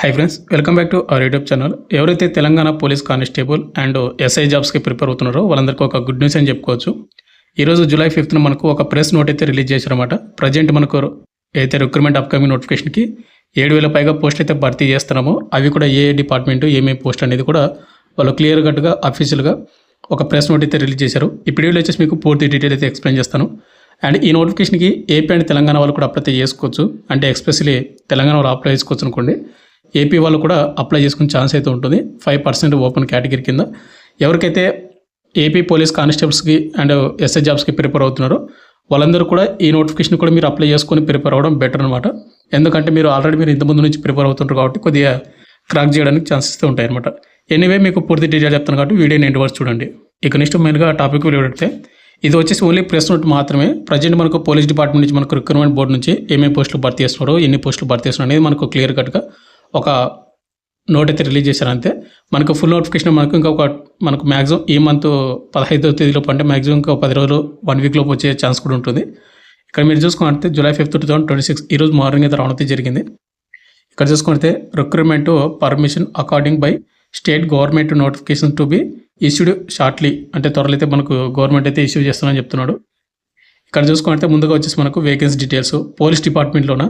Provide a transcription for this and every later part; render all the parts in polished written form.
Hi friends, welcome back to our YouTube channel. ఎవరైతే Telangana police constable and SI జాబ్స్కి prepare అవుతున్నారో వాళ్ళందరికీ ఒక గుడ్ న్యూస్ అని చెప్పుకోవచ్చు. ఈరోజు జూలై 5th మనకు ఒక ప్రెస్ నోట్ అయితే రిలీజ్ చేశారన్నమాట. ప్రజెంట్ మనకు అయితే రిక్రూట్మెంట్ అప్కమింగ్ నోటిఫికేషన్కి 7,000 పైగా పోస్ట్ అయితే భర్తీ చేస్తున్నామో అవి కూడా ఏ డిపార్ట్మెంట్ ఏమేమి పోస్ట్ అనేది కూడా వాళ్ళు క్లియర్ కట్గా అఫీషియల్గా ఒక ప్రెస్ నోట్ అయితే రిలీజ్ చేశారు. ఈ వీడియోలో వచ్చేసి మీకు పూర్తి డీటెయిల్ అయితే ఎక్స్ప్లెయిన్ చేస్తాను. అండ్ ఈ నోటిఫికేషన్కి ఏపీ అండ్ తెలంగాణ వాళ్ళు కూడా అప్లై చేసుకోవచ్చు. అంటే ఎస్పెషల్లీ తెలంగాణ వాళ్ళు అప్లై చేసుకోవచ్చు అనుకోండి. ఏపీ వాళ్ళు కూడా అప్లై చేసుకునే ఛాన్స్ అయితే ఉంటుంది. 5% ఓపెన్ కేటగిరీ కింద. ఎవరికైతే ఏపీ పోలీస్ కానిస్టేబుల్స్కి అండ్ ఎస్ఐ జాబ్స్కి ప్రిపేర్ అవుతున్నారో వాళ్ళందరూ కూడా ఈ నోటిఫికేషన్ కూడా మీరు అప్లై చేసుకొని ప్రిపేర్ అవ్వడం బెటర్ అనమాట. ఎందుకంటే మీరు ఆల్రెడీ ఇంతకుముందు నుంచి ప్రిపేర్ అవుతుంటారు కాబట్టి కొద్దిగా క్రాక్ చేయడానికి ఛాన్సెస్ ఉంటాయి అనమాట. ఎనీవే మీకు పూర్తి డీటెయిల్ చెప్తాను కాబట్టి వీడియోని ఎండ్ వరకు చూడండి. ఇక నెక్స్ట్ మెయిన్గా టాపిక్ పెడితే ఇది వచ్చేసి ఓన్లీ ప్రెస్ నోట్ మాత్రమే. ప్రజెంట్ మనకు పోలీస్ డిపార్ట్మెంట్ నుంచి మనకు రిక్రూట్మెంట్ బోర్డు నుంచి ఏమేమి పోస్టులు భర్తీ చేస్తున్నారో ఎన్ని పోస్టులు భర్తీ చేస్తున్నారు అనేది మనకు క్లియర్ కట్గా ఒక నోట్ అయితే రిలీజ్ చేశారు. అంతే మనకు ఫుల్ నోటిఫికేషన్ మనకు మ్యాక్సిమం ఈ మంత్ 15వ తేదీలోపు అంటే మ్యాక్సిమం ఇంకా 10 రోజులు 1 వీక్ లోపు వచ్చే ఛాన్స్ కూడా ఉంటుంది. ఇక్కడ మీరు చూసుకుంటే జూలై 5th 2026 ఈరోజు మార్నింగ్ అయితే రావడం అయితే జరిగింది. ఇక్కడ చూసుకుంటే recruitment permission according by state government notification to be issued shortly, అంటే త్వరలో అయితే మనకు గవర్నమెంట్ అయితే ఇష్యూ చేస్తానని చెప్తున్నాడు. ఇక్కడ చూసుకుంటే ముందుగా వచ్చేసి మనకు వేకెన్సీ డీటెయిల్స్ పోలీస్ డిపార్ట్మెంట్లోన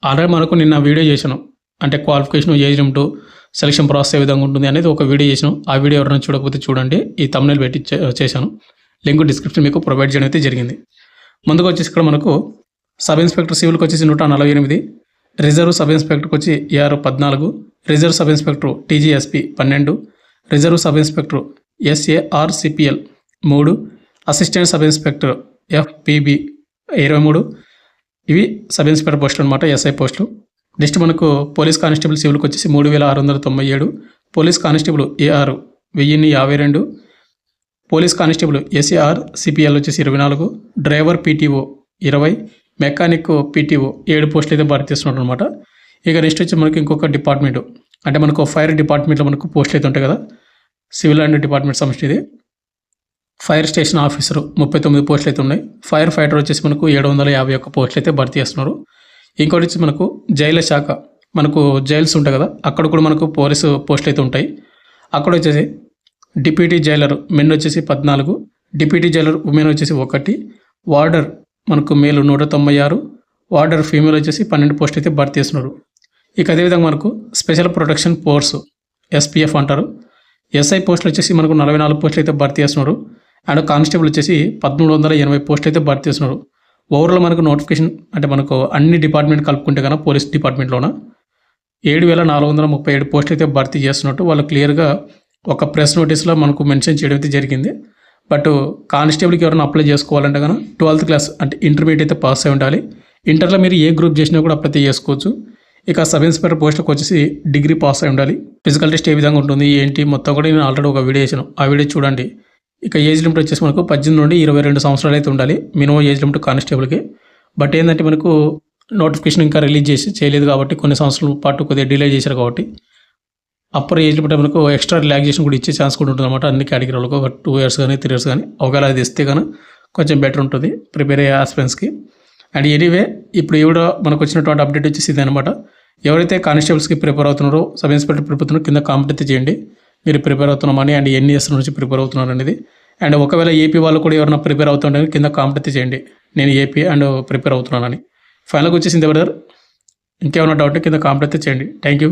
ఆల్రెడీ మనకు నిన్న వీడియో చేశాను. అంటే qualification, age limit, selection process ఏ విధంగా ఉంటుంది అనేది ఒక వీడియో చేసాను. ఆ వీడియో ఎవరైనా చూడకపోతే చూడండి. ఈ thumbnail పెట్టి చేశాను. లింక్ డిస్క్రిప్షన్ మీకు ప్రొవైడ్ చేయడం అయితే జరిగింది. ముందుగా వచ్చేసి ఇక్కడ మనకు సబ్ ఇన్స్పెక్టర్ సివిల్కి వచ్చేసి 148, రిజర్వ్ సబ్ ఇన్స్పెక్టర్కి వచ్చి AR 14, reserve sub inspector TGSP 12, reserve sub inspector SARCPL 3, assistant sub inspector FPB 23. ఇవి సబ్ ఇన్స్పెక్టర్ పోస్టులు అనమాట, ఎస్ఐ పోస్టులు. నెక్స్ట్ మనకు పోలీస్ కానిస్టేబుల్ సివిల్కి వచ్చేసి 3,697, police constable AR 1052, police constable SARCPL వచ్చేసి 24, డ్రైవర్ PTO 20, మెకానిక్ PTO 7 పోస్టులు అయితే భర్తీ చేస్తున్నారు అనమాట. ఇక నెక్స్ట్ వచ్చి మనకి ఇంకొక డిపార్ట్మెంట్ అంటే మనకు ఫైర్ డిపార్ట్మెంట్లో మనకు పోస్టులు అయితే ఉంటాయి కదా, సివిల్ అండ్ డిపార్ట్మెంట్ సంస్థ ఇది. ఫైర్ స్టేషన్ ఆఫీసర్ 39 పోస్టులు అయితే ఉన్నాయి. ఫైర్ ఫైటర్ వచ్చేసి మనకు 751 పోస్టులు అయితే భర్తీ చేస్తున్నారు. ఇంకోటి వచ్చి మనకు జైళ్ళ శాఖ, మనకు జైల్స్ ఉంటాయి కదా, అక్కడ కూడా మనకు పోలీసు పోస్టులు అయితే ఉంటాయి. అక్కడ వచ్చేసి డిప్యూటీ జైలర్ మెన్ వచ్చేసి 14, డిప్యూటీ జైలర్ ఉమెన్ వచ్చేసి 1, వార్డర్ మనకు మేలు 196, వార్డర్ ఫీమేల్ వచ్చేసి 12 పోస్టులు అయితే భర్తీ చేస్తున్నారు. ఇక అదేవిధంగా మనకు స్పెషల్ ప్రొటెక్షన్ ఫోర్స్ SPF అంటారు. ఎస్ఐ పోస్టులు వచ్చేసి మనకు 44 పోస్టులు అయితే భర్తీ చేస్తున్నారు. అండ్ కానిస్టేబుల్ వచ్చేసి 1380 పోస్టులు అయితే భర్తీ చేస్తున్నారు. ఓవరాల్ మనకు నోటిఫికేషన్ అంటే మనకు అన్ని డిపార్ట్మెంట్ కలుపుకుంటే కన్నా పోలీస్ డిపార్ట్మెంట్లోన 7,437 పోస్టులు అయితే భర్తీ చేస్తున్నట్టు వాళ్ళు క్లియర్గా ఒక ప్రెస్ నోటీస్లో మనకు మెన్షన్ చేయడం అయితే జరిగింది. బట్ కానిస్టేబుల్కి ఎవరైనా అప్లై చేసుకోవాలంటే కన్నా 12th క్లాస్ అంటే ఇంటర్మీడియట్ అయితే పాస్ అయి ఉండాలి. ఇంటర్లో మీరు ఏ గ్రూప్ చేసినా కూడా అప్లై చేసుకోవచ్చు. ఇక సబ్ ఇన్స్పెక్టర్ పోస్టులకు వచ్చేసి డిగ్రీ పాస్ అయి ఉండాలి. ఫిజికల్ టెస్ట్ ఏ విధంగా ఉంటుంది ఏంటి మొత్తం కూడా నేను ఆల్రెడీ ఒక వీడియో చేశాను, ఆ వీడియో చూడండి. ఇక ఏజ్ లిమిట్ వచ్చేసి మనకు 18 నుండి 22 సంవత్సరాలు అయితే ఉండాలి మినిమం ఏజ్ లిమిట్ కానిస్టేబుల్కి. బట్ ఏంటంటే మనకు నోటిఫికేషన్ ఇంకా రిలీజ్ చేయలేదు కాబట్టి కొన్ని సంవత్సరాల పాటు కొద్దిగా డిలే చేశారు కాబట్టి అప్పర్ ఏజ్ లిమిట్ మనకు ఎక్స్ట్రా రిలాక్సేషన్ కూడా ఇచ్చే ఛాన్స్ కూడా ఉంటుంది అనమాట. అన్ని కేటగిరీలకు ఒక 2 years కానీ 3 years కానీ ఒకవేళ అది ఇస్తే కానీ కొంచెం బెటర్ ఉంటుంది ప్రిపేర్ అయ్యే ఆస్పిరెంట్స్కి. అండ్ ఎనీవే ఇప్పుడు కూడా మనకు వచ్చినటువంటి అప్డేట్ వచ్చేసి ఇది అనమాట. ఎవరైతే కానిస్టేబుల్స్కి ప్రిపేర్ అవుతున్నారో సబ్ ఇన్స్పెక్టర్ ప్రిపేర్ అవుతున్నారో కింద కామెంట్ అయితే చేయండి. మీరు ప్రిపేర్ అవుతున్నామని అండ్ ఎన్ని ఇయర్స్ నుంచి ప్రిపేర్ అవుతున్నారు అనేది. అండ్ ఒకవేళ ఏపీ వాళ్ళు కూడా ఎవరైనా ప్రిపేర్ అవుతుంటే కింద కామెంట్ అయితే చేయండి, నేను ఏపీ అండ్ ప్రిపేర్ అవుతున్నానని. ఫైనల్గా వచ్చేసింది బ్రదర్. ఇంకేమైనా డౌట్ కింద కామెంట్ అయితే చేయండి. Thank you.